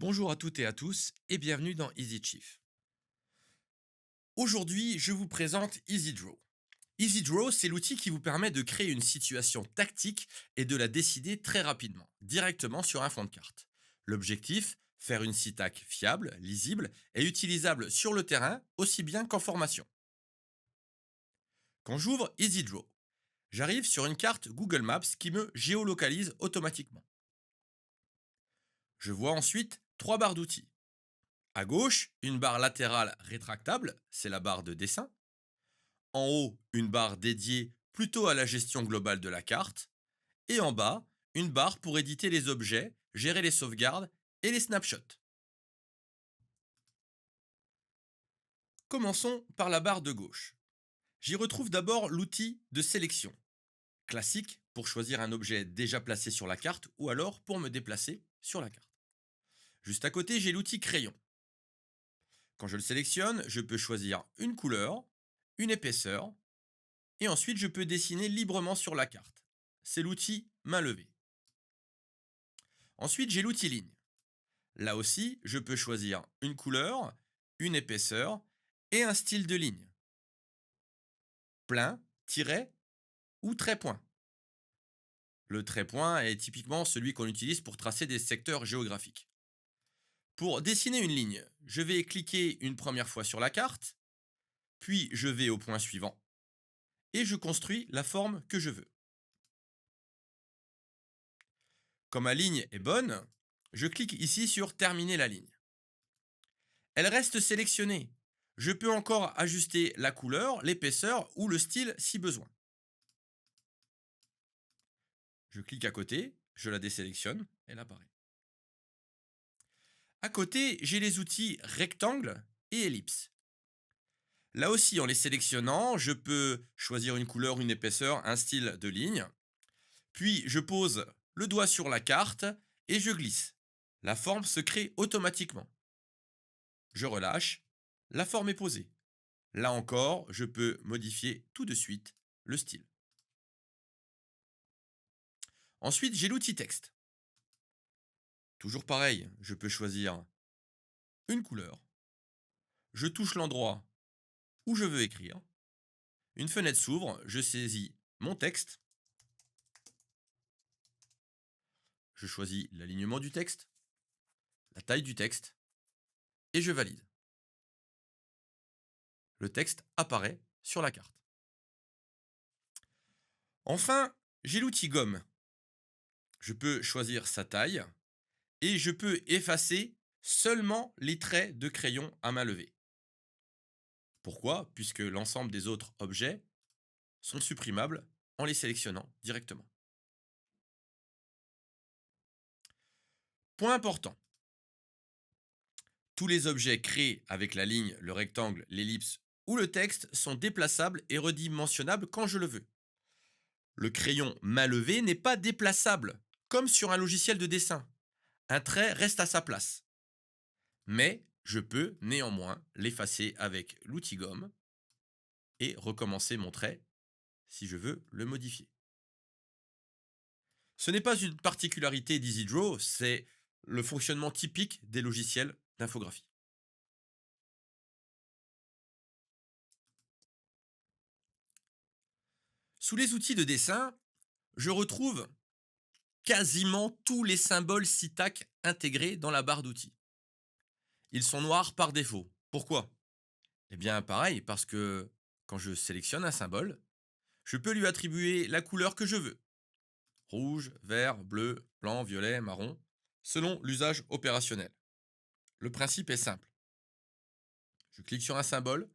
Bonjour à toutes et à tous et bienvenue dans Easy Chief. Aujourd'hui, je vous présente EasyDraw. EasyDraw, c'est l'outil qui vous permet de créer une situation tactique et de la décider très rapidement, directement sur un fond de carte. L'objectif, faire une syntaxe fiable, lisible et utilisable sur le terrain aussi bien qu'en formation. Quand j'ouvre EasyDraw, j'arrive sur une carte Google Maps qui me géolocalise automatiquement. Je vois ensuite trois barres d'outils. À gauche, une barre latérale rétractable, c'est la barre de dessin. En haut, une barre dédiée plutôt à la gestion globale de la carte. Et en bas, une barre pour éditer les objets, gérer les sauvegardes et les snapshots. Commençons par la barre de gauche. J'y retrouve d'abord l'outil de sélection, classique pour choisir un objet déjà placé sur la carte ou alors pour me déplacer sur la carte. Juste à côté, j'ai l'outil crayon. Quand je le sélectionne, je peux choisir une couleur, une épaisseur, et ensuite je peux dessiner librement sur la carte. C'est l'outil main levée. Ensuite, j'ai l'outil ligne. Là aussi, je peux choisir une couleur, une épaisseur et un style de ligne. Plein, tiret ou trait-point. Le trait-point est typiquement celui qu'on utilise pour tracer des secteurs géographiques. Pour dessiner une ligne, je vais cliquer une première fois sur la carte, puis je vais au point suivant et je construis la forme que je veux. Quand ma ligne est bonne, je clique ici sur Terminer la ligne. Elle reste sélectionnée. Je peux encore ajuster la couleur, l'épaisseur ou le style si besoin. Je clique à côté, je la désélectionne, elle apparaît. À côté, j'ai les outils rectangle et ellipse. Là aussi, en les sélectionnant, je peux choisir une couleur, une épaisseur, un style de ligne. Puis, je pose le doigt sur la carte et je glisse. La forme se crée automatiquement. Je relâche, la forme est posée. Là encore, je peux modifier tout de suite le style. Ensuite, j'ai l'outil texte. Toujours pareil, je peux choisir une couleur. Je touche l'endroit où je veux écrire. Une fenêtre s'ouvre, je saisis mon texte, je choisis l'alignement du texte, la taille du texte et je valide. Le texte apparaît sur la carte. Enfin, j'ai l'outil gomme. Je peux choisir sa taille et je peux effacer seulement les traits de crayon à main levée. Pourquoi? Puisque l'ensemble des autres objets sont supprimables en les sélectionnant directement. Point important, tous les objets créés avec la ligne, le rectangle, l'ellipse ou le texte sont déplaçables et redimensionnables quand je le veux. Le crayon main levée n'est pas déplaçable, comme sur un logiciel de dessin. Un trait reste à sa place. Mais je peux néanmoins l'effacer avec l'outil gomme et recommencer mon trait si je veux le modifier. Ce n'est pas une particularité d'EasyDraw, c'est le fonctionnement typique des logiciels d'infographie. Sous les outils de dessin, je retrouve quasiment tous les symboles syntax intégrés dans la barre d'outils. Ils sont noirs par défaut. Pourquoi? Eh bien pareil, parce que quand je sélectionne un symbole, je peux lui attribuer la couleur que je veux. Rouge, vert, bleu, blanc, violet, marron, selon l'usage opérationnel. Le principe est simple. Je clique sur un symbole,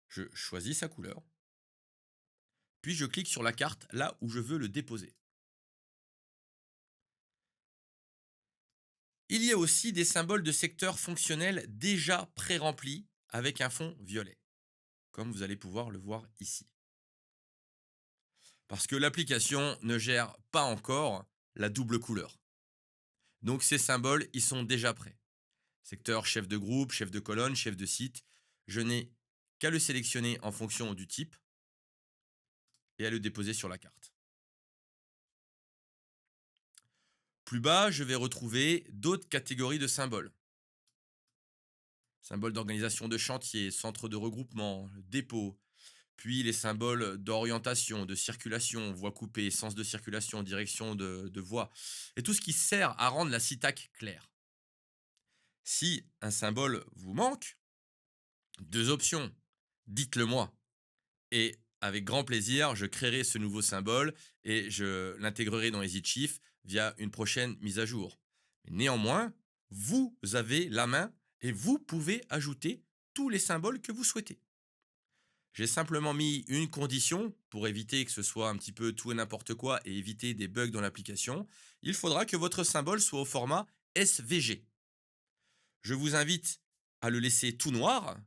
je choisis sa couleur, puis je clique sur la carte là où je veux le déposer. Il y a aussi des symboles de secteur fonctionnels déjà pré-remplis avec un fond violet, comme vous allez pouvoir le voir ici. Parce que l'application ne gère pas encore la double couleur. Donc ces symboles, ils sont déjà prêts. Secteur chef de groupe, chef de colonne, chef de site. Je n'ai qu'à le sélectionner en fonction du type et à le déposer sur la carte. Plus bas, je vais retrouver d'autres catégories de symboles. Symboles d'organisation de chantier, centre de regroupement, dépôt, puis les symboles d'orientation, de circulation, voie coupée, sens de circulation, direction de voie, et tout ce qui sert à rendre la syntaxe claire. Si un symbole vous manque, deux options, dites-le moi. Et avec grand plaisir, je créerai ce nouveau symbole et je l'intégrerai dans EasyChief via une prochaine mise à jour. Néanmoins, vous avez la main et vous pouvez ajouter tous les symboles que vous souhaitez. J'ai simplement mis une condition pour éviter que ce soit un petit peu tout et n'importe quoi et éviter des bugs dans l'application. Il faudra que votre symbole soit au format SVG. Je vous invite à le laisser tout noir,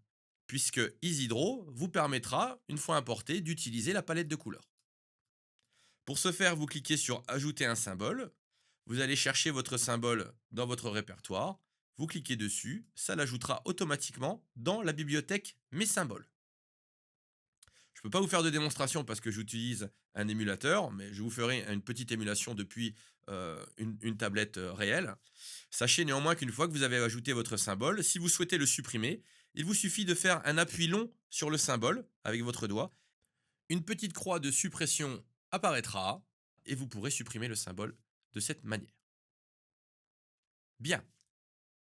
puisque EasyDraw vous permettra, une fois importé, d'utiliser la palette de couleurs. Pour ce faire, vous cliquez sur Ajouter un symbole, vous allez chercher votre symbole dans votre répertoire, vous cliquez dessus, ça l'ajoutera automatiquement dans la bibliothèque Mes symboles. Je ne peux pas vous faire de démonstration parce que j'utilise un émulateur, mais je vous ferai une petite émulation depuis une tablette réelle. Sachez néanmoins qu'une fois que vous avez ajouté votre symbole, si vous souhaitez le supprimer, il vous suffit de faire un appui long sur le symbole avec votre doigt. Une petite croix de suppression apparaîtra et vous pourrez supprimer le symbole de cette manière. Bien,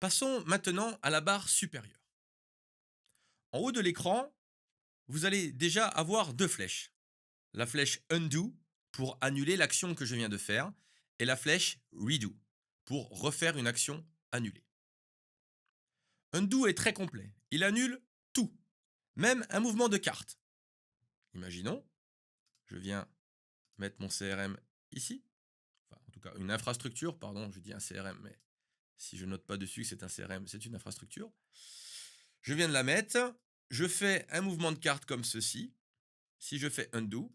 passons maintenant à la barre supérieure. En haut de l'écran, vous allez déjà avoir deux flèches. La flèche Undo pour annuler l'action que je viens de faire et la flèche Redo pour refaire une action annulée. Undo est très complet. Il annule tout, même un mouvement de carte. Imaginons, je viens mettre mon CRM ici, enfin en tout cas une infrastructure, pardon, je dis un CRM, mais si je note pas dessus que c'est un CRM, c'est une infrastructure. Je viens de la mettre, je fais un mouvement de carte comme ceci. Si je fais Undo,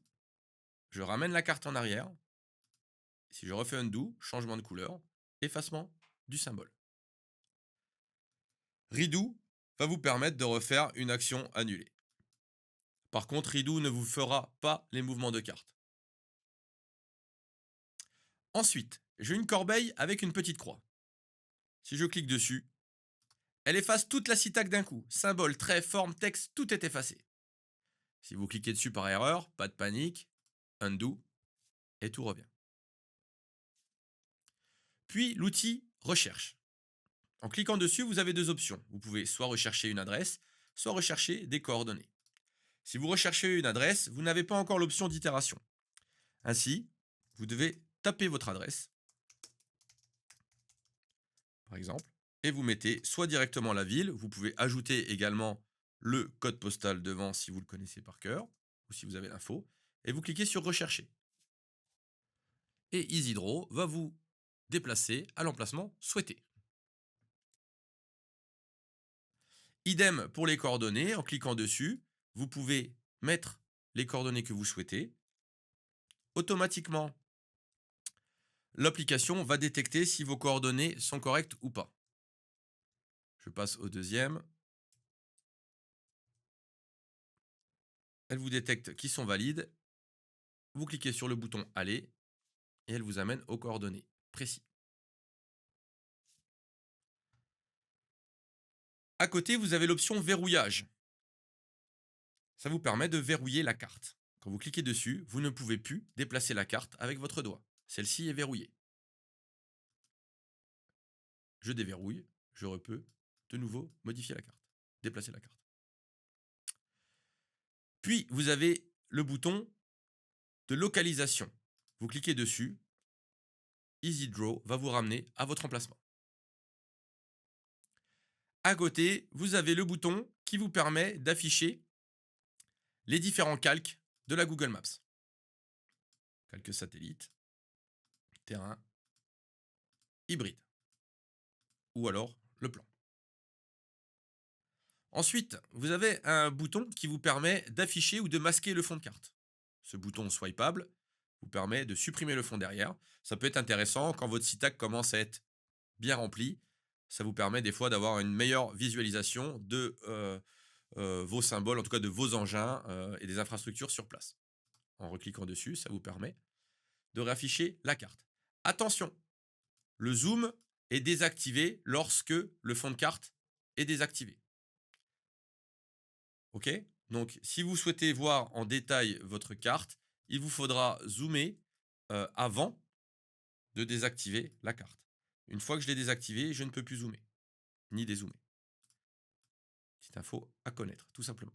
je ramène la carte en arrière. Si je refais Undo, changement de couleur, effacement du symbole. Redo va vous permettre de refaire une action annulée. Par contre, Redo ne vous fera pas les mouvements de carte. Ensuite, j'ai une corbeille avec une petite croix. Si je clique dessus, elle efface toute la syntaxe d'un coup. Symbole, trait, forme, texte, tout est effacé. Si vous cliquez dessus par erreur, pas de panique, Undo, et tout revient. Puis l'outil Recherche. En cliquant dessus, vous avez deux options. Vous pouvez soit rechercher une adresse, soit rechercher des coordonnées. Si vous recherchez une adresse, vous n'avez pas encore l'option d'itération. Ainsi, vous devez taper votre adresse, par exemple, et vous mettez soit directement la ville, vous pouvez ajouter également le code postal devant si vous le connaissez par cœur, ou si vous avez l'info, et vous cliquez sur Rechercher. Et EasyDraw va vous déplacer à l'emplacement souhaité. Idem pour les coordonnées, en cliquant dessus, vous pouvez mettre les coordonnées que vous souhaitez. Automatiquement, l'application va détecter si vos coordonnées sont correctes ou pas. Je passe au deuxième. Elle vous détecte qui sont valides. Vous cliquez sur le bouton Aller et elle vous amène aux coordonnées précises. À côté, vous avez l'option Verrouillage. Ça vous permet de verrouiller la carte. Quand vous cliquez dessus, vous ne pouvez plus déplacer la carte avec votre doigt. Celle-ci est verrouillée. Je déverrouille, je peux de nouveau modifier la carte, déplacer la carte. Puis, vous avez le bouton de localisation. Vous cliquez dessus, EasyDraw va vous ramener à votre emplacement. À côté, vous avez le bouton qui vous permet d'afficher les différents calques de la Google Maps. Calque satellite, terrain, hybride, ou alors le plan. Ensuite, vous avez un bouton qui vous permet d'afficher ou de masquer le fond de carte. Ce bouton swipeable vous permet de supprimer le fond derrière. Ça peut être intéressant quand votre syntaxe commence à être bien remplie. Ça vous permet des fois d'avoir une meilleure visualisation de vos symboles, en tout cas de vos engins et des infrastructures sur place. En recliquant dessus, ça vous permet de réafficher la carte. Attention, le zoom est désactivé lorsque le fond de carte est désactivé. OK? Donc si vous souhaitez voir en détail votre carte, il vous faudra zoomer, avant de désactiver la carte. Une fois que je l'ai désactivée, je ne peux plus zoomer, ni dézoomer. Petite info à connaître, tout simplement.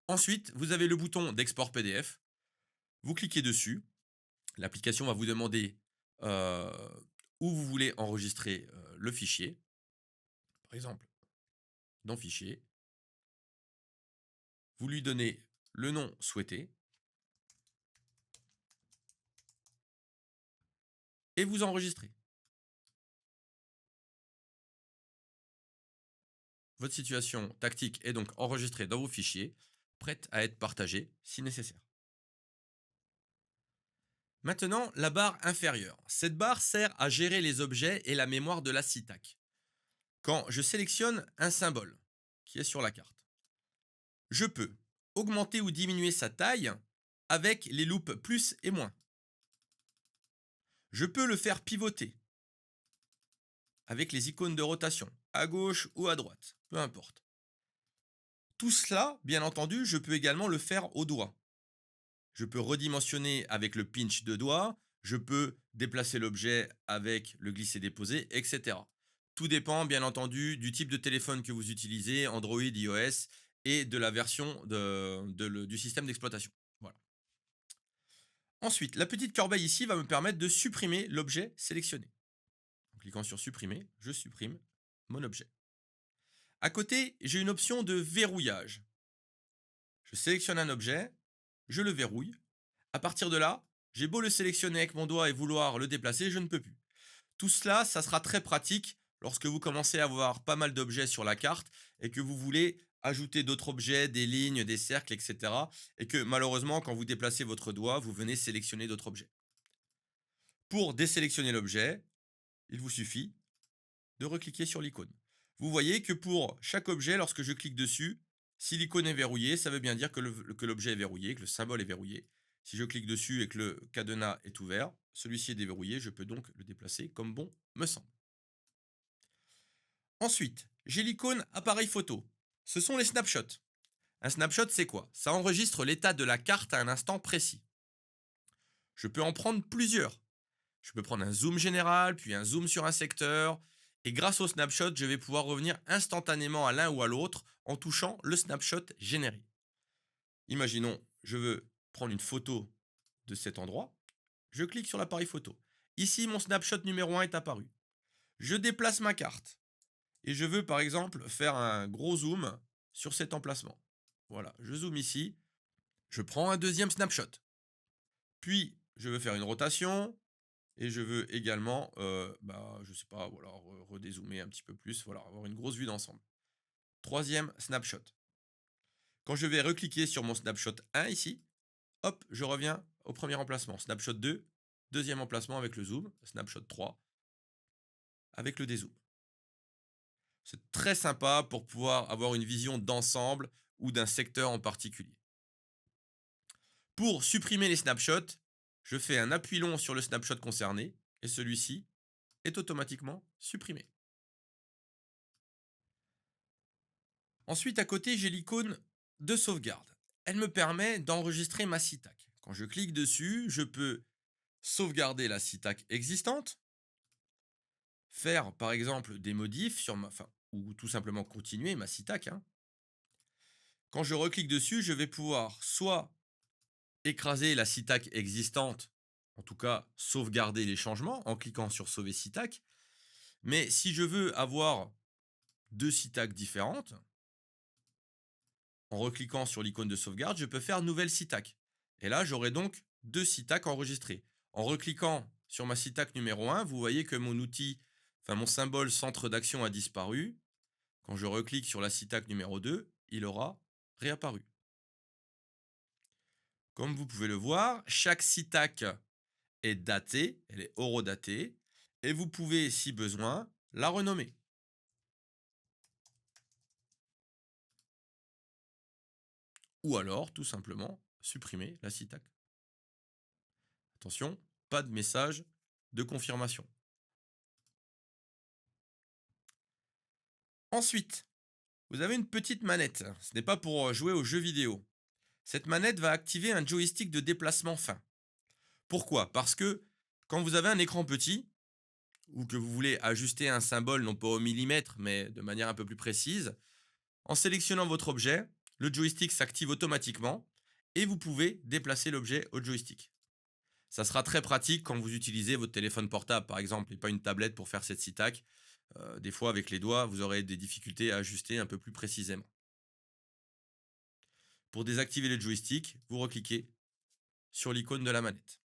Ensuite, vous avez le bouton d'export PDF. Vous cliquez dessus. L'application va vous demander, heu, où vous voulez enregistrer, le fichier. Par exemple, dans Fichier, vous lui donnez le nom souhaité et vous enregistrez. Votre situation tactique est donc enregistrée dans vos fichiers, prête à être partagée si nécessaire. Maintenant, la barre inférieure. Cette barre sert à gérer les objets et la mémoire de la CITAC. Quand je sélectionne un symbole qui est sur la carte, je peux augmenter ou diminuer sa taille avec les loupes plus et moins. Je peux le faire pivoter avec les icônes de rotation, à gauche ou à droite, peu importe. Tout cela, bien entendu, je peux également le faire au doigt. Je peux redimensionner avec le pinch de doigt, je peux déplacer l'objet avec le glisser-déposer, etc. Tout dépend, bien entendu, du type de téléphone que vous utilisez, Android, iOS, et de la version du système d'exploitation. Voilà. Ensuite, la petite corbeille ici va me permettre de supprimer l'objet sélectionné. En cliquant sur supprimer, je supprime mon objet. À côté, j'ai une option de verrouillage. Je sélectionne un objet, je le verrouille. À partir de là, j'ai beau le sélectionner avec mon doigt et vouloir le déplacer, je ne peux plus. Tout cela, ça sera très pratique lorsque vous commencez à avoir pas mal d'objets sur la carte et que vous voulez ajouter d'autres objets, des lignes, des cercles, etc. Et que malheureusement, quand vous déplacez votre doigt, vous venez sélectionner d'autres objets. Pour désélectionner l'objet, il vous suffit de recliquer sur l'icône. Vous voyez que pour chaque objet, lorsque je clique dessus, si l'icône est verrouillée, ça veut bien dire que l'objet est verrouillé, que le symbole est verrouillé. Si je clique dessus et que le cadenas est ouvert, celui-ci est déverrouillé, je peux donc le déplacer comme bon me semble. Ensuite, j'ai l'icône appareil photo. Ce sont les snapshots. Un snapshot, c'est quoi? Ça enregistre l'état de la carte à un instant précis. Je peux en prendre plusieurs. Je peux prendre un zoom général, puis un zoom sur un secteur. Et grâce au snapshot, je vais pouvoir revenir instantanément à l'un ou à l'autre en touchant le snapshot généré. Imaginons, je veux prendre une photo de cet endroit. Je clique sur l'appareil photo. Ici, mon snapshot numéro 1 est apparu. Je déplace ma carte. Et je veux par exemple faire un gros zoom sur cet emplacement. Voilà, je zoome ici. Je prends un deuxième snapshot. Puis, je veux faire une rotation. Et je veux également, je sais pas, voilà, redézoomer un petit peu plus, voilà, avoir une grosse vue d'ensemble. Troisième snapshot. Quand je vais recliquer sur mon snapshot 1 ici, hop, je reviens au premier emplacement. Snapshot 2, deuxième emplacement avec le zoom. Snapshot 3, avec le dézoom. C'est très sympa pour pouvoir avoir une vision d'ensemble ou d'un secteur en particulier. Pour supprimer les snapshots, je fais un appui long sur le snapshot concerné et celui-ci est automatiquement supprimé. Ensuite, à côté, j'ai l'icône de sauvegarde. Elle me permet d'enregistrer ma CITAC. Quand je clique dessus, je peux sauvegarder la CITAC existante, faire par exemple des modifs sur ou tout simplement continuer ma CITAC. Quand je reclique dessus, je vais pouvoir soit écraser la CITAC existante, en tout cas sauvegarder les changements en cliquant sur sauver CITAC. Mais si je veux avoir deux CITAC différentes, en recliquant sur l'icône de sauvegarde, je peux faire nouvelle CITAC. Et là, j'aurai donc deux CITAC enregistrés. En recliquant sur ma CITAC numéro 1, vous voyez que mon symbole centre d'action a disparu. Quand je reclique sur la CITAC numéro 2, il aura réapparu. Comme vous pouvez le voir, chaque CITAC est datée, elle est horodatée, et vous pouvez, si besoin, la renommer. Ou alors, tout simplement, supprimer la CITAC. Attention, pas de message de confirmation. Ensuite, vous avez une petite manette. Ce n'est pas pour jouer aux jeux vidéo. Cette manette va activer un joystick de déplacement fin. Pourquoi? Parce que quand vous avez un écran petit, ou que vous voulez ajuster un symbole non pas au millimètre, mais de manière un peu plus précise, en sélectionnant votre objet, le joystick s'active automatiquement et vous pouvez déplacer l'objet au joystick. Ça sera très pratique quand vous utilisez votre téléphone portable, par exemple, et pas une tablette pour faire cette sitac. Des fois, avec les doigts, vous aurez des difficultés à ajuster un peu plus précisément. Pour désactiver le joystick, vous recliquez sur l'icône de la manette.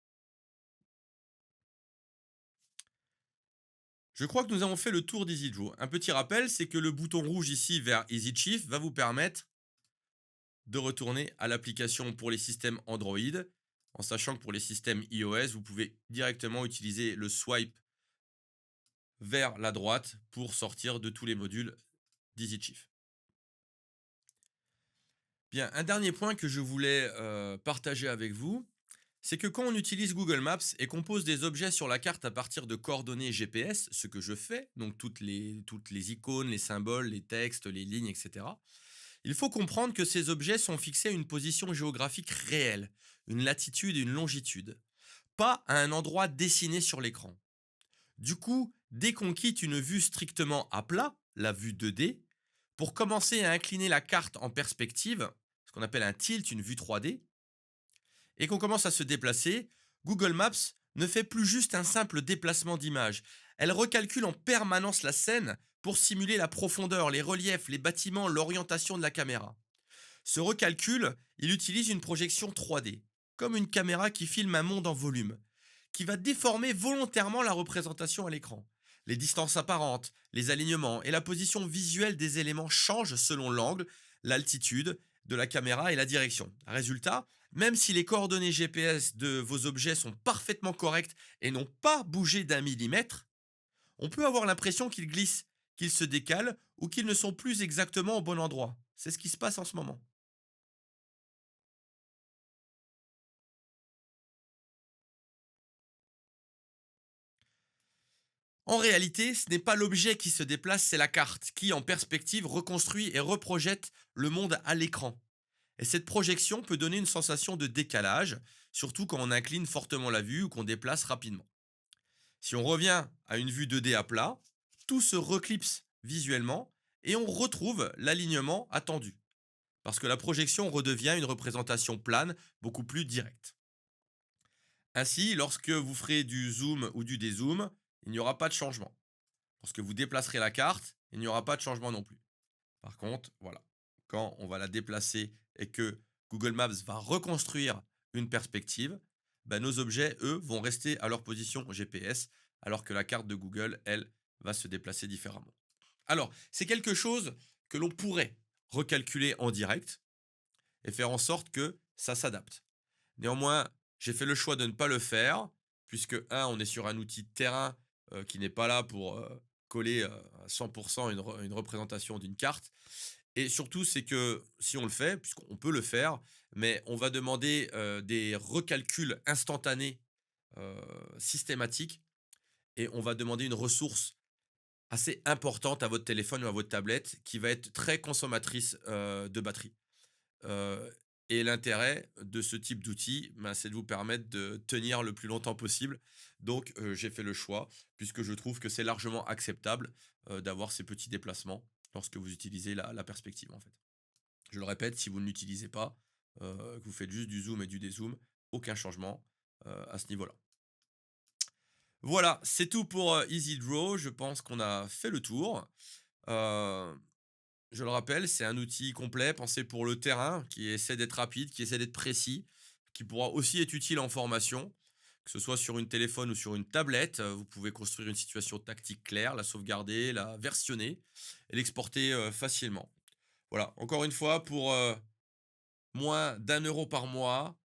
Je crois que nous avons fait le tour d'EasyJoe. Un petit rappel, c'est que le bouton rouge ici vers EasyChief va vous permettre de retourner à l'application pour les systèmes Android, en sachant que pour les systèmes iOS, vous pouvez directement utiliser le swipe vers la droite pour sortir de tous les modules d'EasyChief. Bien, un dernier point que je voulais partager avec vous, c'est que quand on utilise Google Maps et qu'on pose des objets sur la carte à partir de coordonnées GPS, ce que je fais, donc toutes les icônes, les symboles, les textes, les lignes, etc., il faut comprendre que ces objets sont fixés à une position géographique réelle, une latitude et une longitude, pas à un endroit dessiné sur l'écran. Du coup, dès qu'on quitte une vue strictement à plat, la vue 2D, pour commencer à incliner la carte en perspective, ce qu'on appelle un tilt, une vue 3D, et qu'on commence à se déplacer, Google Maps ne fait plus juste un simple déplacement d'image. Elle recalcule en permanence la scène pour simuler la profondeur, les reliefs, les bâtiments, l'orientation de la caméra. Ce recalcul, il utilise une projection 3D, comme une caméra qui filme un monde en volume, qui va déformer volontairement la représentation à l'écran. Les distances apparentes, les alignements et la position visuelle des éléments changent selon l'angle, l'altitude de la caméra et la direction. Résultat, même si les coordonnées GPS de vos objets sont parfaitement correctes et n'ont pas bougé d'un millimètre, on peut avoir l'impression qu'ils glissent, qu'ils se décalent ou qu'ils ne sont plus exactement au bon endroit. C'est ce qui se passe en ce moment. En réalité, ce n'est pas l'objet qui se déplace, c'est la carte qui, en perspective, reconstruit et reprojette le monde à l'écran. Et cette projection peut donner une sensation de décalage, surtout quand on incline fortement la vue ou qu'on déplace rapidement. Si on revient à une vue 2D à plat, tout se reclipse visuellement et on retrouve l'alignement attendu, parce que la projection redevient une représentation plane beaucoup plus directe. Ainsi, lorsque vous ferez du zoom ou du dézoom, il n'y aura pas de changement. Lorsque vous déplacerez la carte, il n'y aura pas de changement non plus. Par contre, voilà, quand on va la déplacer et que Google Maps va reconstruire une perspective, ben, nos objets, eux, vont rester à leur position GPS, alors que la carte de Google, elle, va se déplacer différemment. Alors, c'est quelque chose que l'on pourrait recalculer en direct et faire en sorte que ça s'adapte. Néanmoins, j'ai fait le choix de ne pas le faire, puisque, un, on est sur un outil de terrain qui n'est pas là pour coller à 100% une représentation d'une carte. Et surtout, c'est que si on le fait, puisqu'on peut le faire, mais on va demander des recalculs instantanés euh, systématiques et on va demander une ressource assez importante à votre téléphone ou à votre tablette qui va être très consommatrice de batterie. Heu et l'intérêt de ce type d'outil, ben, c'est de vous permettre de tenir le plus longtemps possible. Donc j'ai fait le choix, puisque je trouve que c'est largement acceptable, d'avoir ces petits déplacements lorsque vous utilisez la perspective, en fait. Je le répète, si vous ne l'utilisez pas, que vous faites juste du zoom et du dézoom, aucun changement, à ce niveau-là. Voilà, c'est tout pour, EasyDraw. Je pense qu'on a fait le tour. Heu Je le rappelle, c'est un outil complet pensé pour le terrain, qui essaie d'être rapide, qui essaie d'être précis, qui pourra aussi être utile en formation, que ce soit sur une téléphone ou sur une tablette. Vous pouvez construire une situation tactique claire, la sauvegarder, la versionner et l'exporter facilement. Voilà, encore une fois, pour moins d'1 € par mois,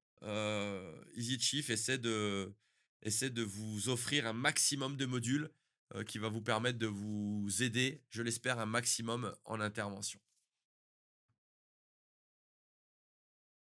EasyChief essaie de vous offrir un maximum de modules qui va vous permettre de vous aider, je l'espère, un maximum en intervention.